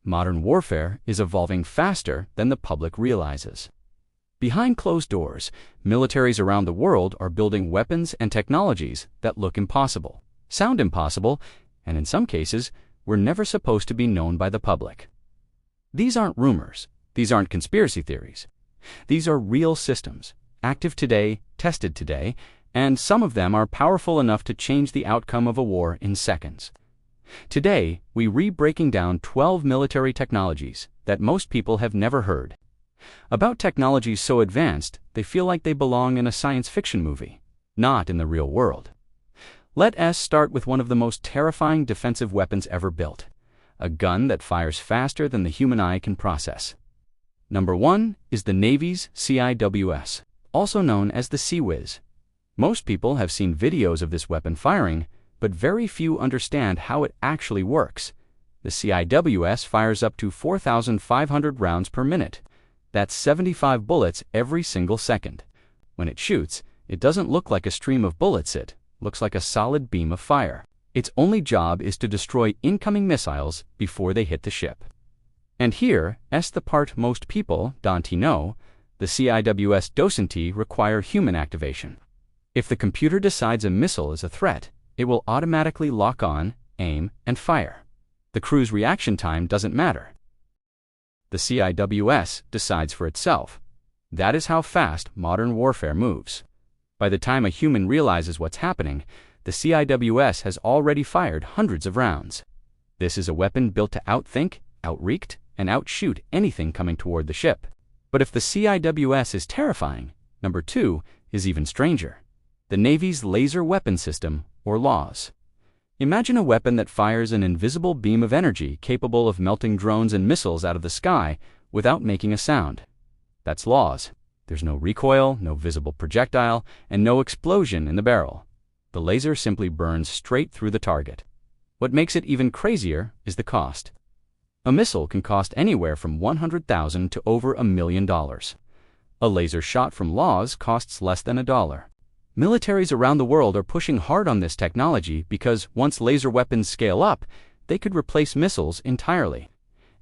Modern warfare is evolving faster than the public realizes. Behind closed doors, militaries around the world are building weapons and technologies that look impossible, sound impossible, and in some cases, were never supposed to be known by the public. These aren't rumors. These aren't conspiracy theories. These are real systems, active today, tested today, and some of them are powerful enough to change the outcome of a war in seconds. Today, we are breaking down 12 military technologies that most people have never heard. About technologies so advanced, they feel like they belong in a science fiction movie, not in the real world. Let us start with one of the most terrifying defensive weapons ever built, a gun that fires faster than the human eye can process. Number 1 is the Navy's CIWS, also known as the Sea-Whiz. Most people have seen videos of this weapon firing, but very few understand how it actually works. The CIWS fires up to 4,500 rounds per minute. That's 75 bullets every single second. When it shoots, it doesn't look like a stream of bullets, it looks like a solid beam of fire. Its only job is to destroy incoming missiles before they hit the ship. And here's the part most people don't know: the CIWS doesn't require human activation. If the computer decides a missile is a threat, it will automatically lock on, aim, and fire. The crew's reaction time doesn't matter. The CIWS decides for itself. That is how fast modern warfare moves. By the time a human realizes what's happening, the CIWS has already fired hundreds of rounds. This is a weapon built to outthink, outreact, and outshoot anything coming toward the ship. But if the CIWS is terrifying, number 2 is even stranger: the Navy's Laser Weapon System, or LAWS. Imagine a weapon that fires an invisible beam of energy capable of melting drones and missiles out of the sky without making a sound. That's LAWS. There's no recoil, no visible projectile, and no explosion in the barrel. The laser simply burns straight through the target. What makes it even crazier is the cost. A missile can cost anywhere from $100,000 to over $1 million. A laser shot from LAWS costs less than $1. Militaries around the world are pushing hard on this technology because once laser weapons scale up, they could replace missiles entirely.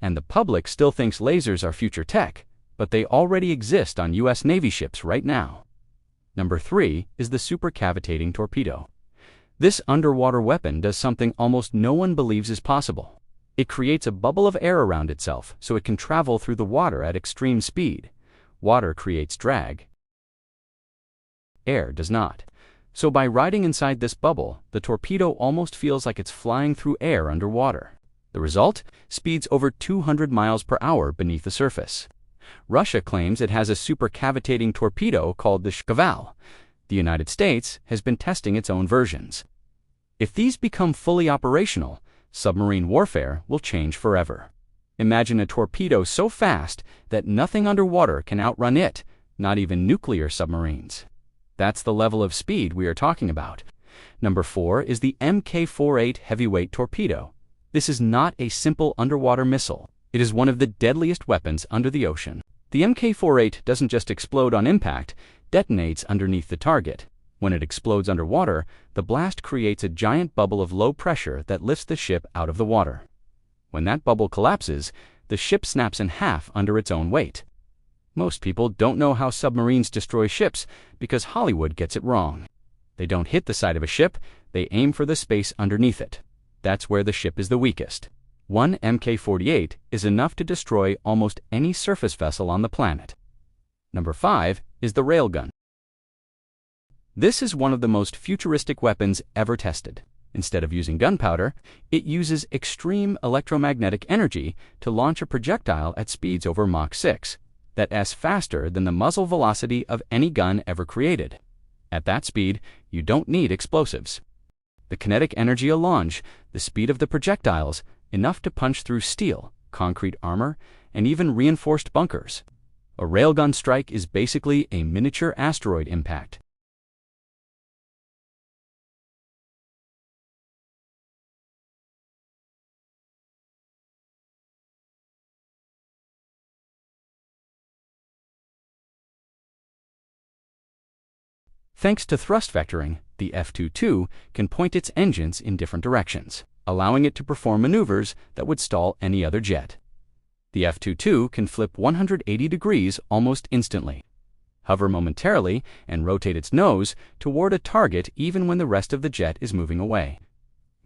And the public still thinks lasers are future tech, but they already exist on US Navy ships right now. Number 3 is the supercavitating torpedo. This underwater weapon does something almost no one believes is possible. It creates a bubble of air around itself so it can travel through the water at extreme speed. Water creates drag. Air does not. So by riding inside this bubble, the torpedo almost feels like it's flying through air underwater. The result? Speeds over 200 miles per hour beneath the surface. Russia claims it has a supercavitating torpedo called the Shkval. The United States has been testing its own versions. If these become fully operational, submarine warfare will change forever. Imagine a torpedo so fast that nothing underwater can outrun it, not even nuclear submarines. That's the level of speed we are talking about. Number 4 is the Mk48 heavyweight torpedo. This is not a simple underwater missile. It is one of the deadliest weapons under the ocean. The Mk48 doesn't just explode on impact, detonates underneath the target. When it explodes underwater, the blast creates a giant bubble of low pressure that lifts the ship out of the water. When that bubble collapses, the ship snaps in half under its own weight. Most people don't know how submarines destroy ships because Hollywood gets it wrong. They don't hit the side of a ship, they aim for the space underneath it. That's where the ship is the weakest. One Mk48 is enough to destroy almost any surface vessel on the planet. Number 5 is the railgun. This is one of the most futuristic weapons ever tested. Instead of using gunpowder, it uses extreme electromagnetic energy to launch a projectile at speeds over Mach 6. That's faster than the muzzle velocity of any gun ever created. At that speed, you don't need explosives. The kinetic energy alone, the speed of the projectiles, enough to punch through steel, concrete armor, and even reinforced bunkers. A railgun strike is basically a miniature asteroid impact. Thanks to thrust vectoring, the F-22 can point its engines in different directions, allowing it to perform maneuvers that would stall any other jet. The F-22 can flip 180 degrees almost instantly, hover momentarily, and rotate its nose toward a target even when the rest of the jet is moving away.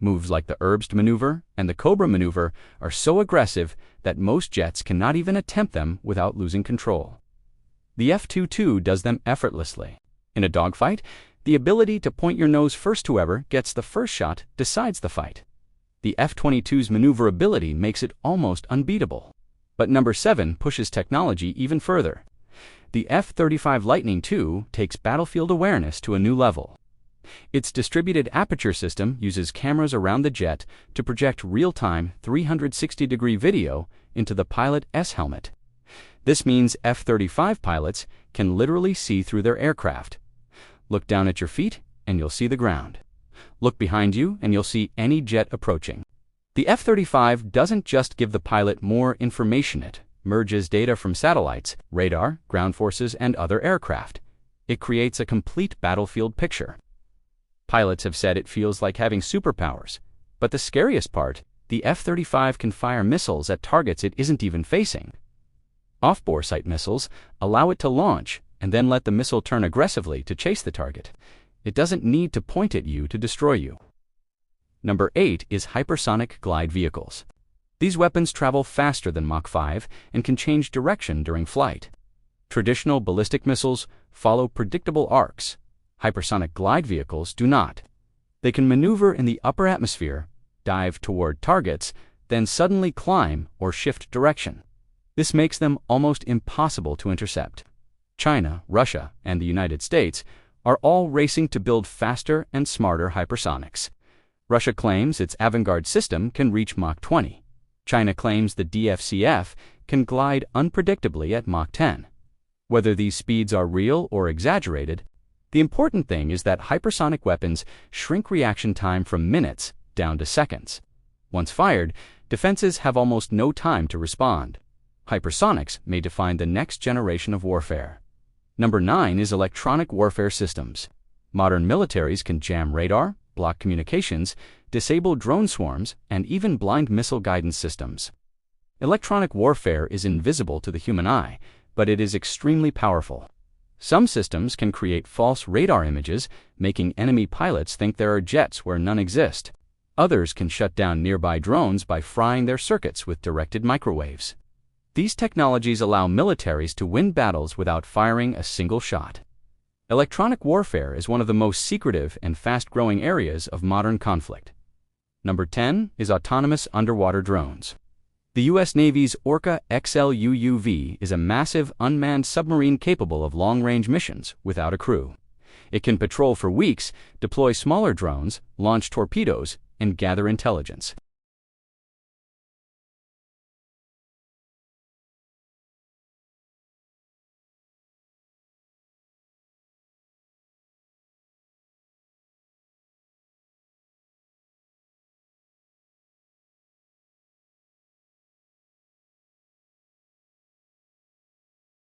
Moves like the Herbst maneuver and the Cobra maneuver are so aggressive that most jets cannot even attempt them without losing control. The F-22 does them effortlessly. In a dogfight, the ability to point your nose first to whoever gets the first shot decides the fight. The F-22's maneuverability makes it almost unbeatable. But number 7 pushes technology even further. The F-35 Lightning II takes battlefield awareness to a new level. Its distributed aperture system uses cameras around the jet to project real-time 360-degree video into the pilot's helmet. This means F-35 pilots can literally see through their aircraft. Look down at your feet and you'll see the ground. Look behind you and you'll see any jet approaching. The F-35 doesn't just give the pilot more information, it merges data from satellites, radar, ground forces, and other aircraft. It creates a complete battlefield picture. Pilots have said it feels like having superpowers. But the scariest part, the F-35 can fire missiles at targets it isn't even facing. Off-bore sight missiles allow it to launch and then let the missile turn aggressively to chase the target. It doesn't need to point at you to destroy you. Number 8 is hypersonic glide vehicles. These weapons travel faster than Mach 5 and can change direction during flight. Traditional ballistic missiles follow predictable arcs. Hypersonic glide vehicles do not. They can maneuver in the upper atmosphere, dive toward targets, then suddenly climb or shift direction. This makes them almost impossible to intercept. China, Russia, and the United States are all racing to build faster and smarter hypersonics. Russia claims its Avangard system can reach Mach 20. China claims the DFCF can glide unpredictably at Mach 10. Whether these speeds are real or exaggerated, the important thing is that hypersonic weapons shrink reaction time from minutes down to seconds. Once fired, defenses have almost no time to respond. Hypersonics may define the next generation of warfare. Number 9 is electronic warfare systems. Modern militaries can jam radar, block communications, disable drone swarms, and even blind missile guidance systems. Electronic warfare is invisible to the human eye, but it is extremely powerful. Some systems can create false radar images, making enemy pilots think there are jets where none exist. Others can shut down nearby drones by frying their circuits with directed microwaves. These technologies allow militaries to win battles without firing a single shot. Electronic warfare is one of the most secretive and fast-growing areas of modern conflict. Number 10 is autonomous underwater drones. The U.S. Navy's Orca XL-UUV is a massive unmanned submarine capable of long-range missions without a crew. It can patrol for weeks, deploy smaller drones, launch torpedoes, and gather intelligence.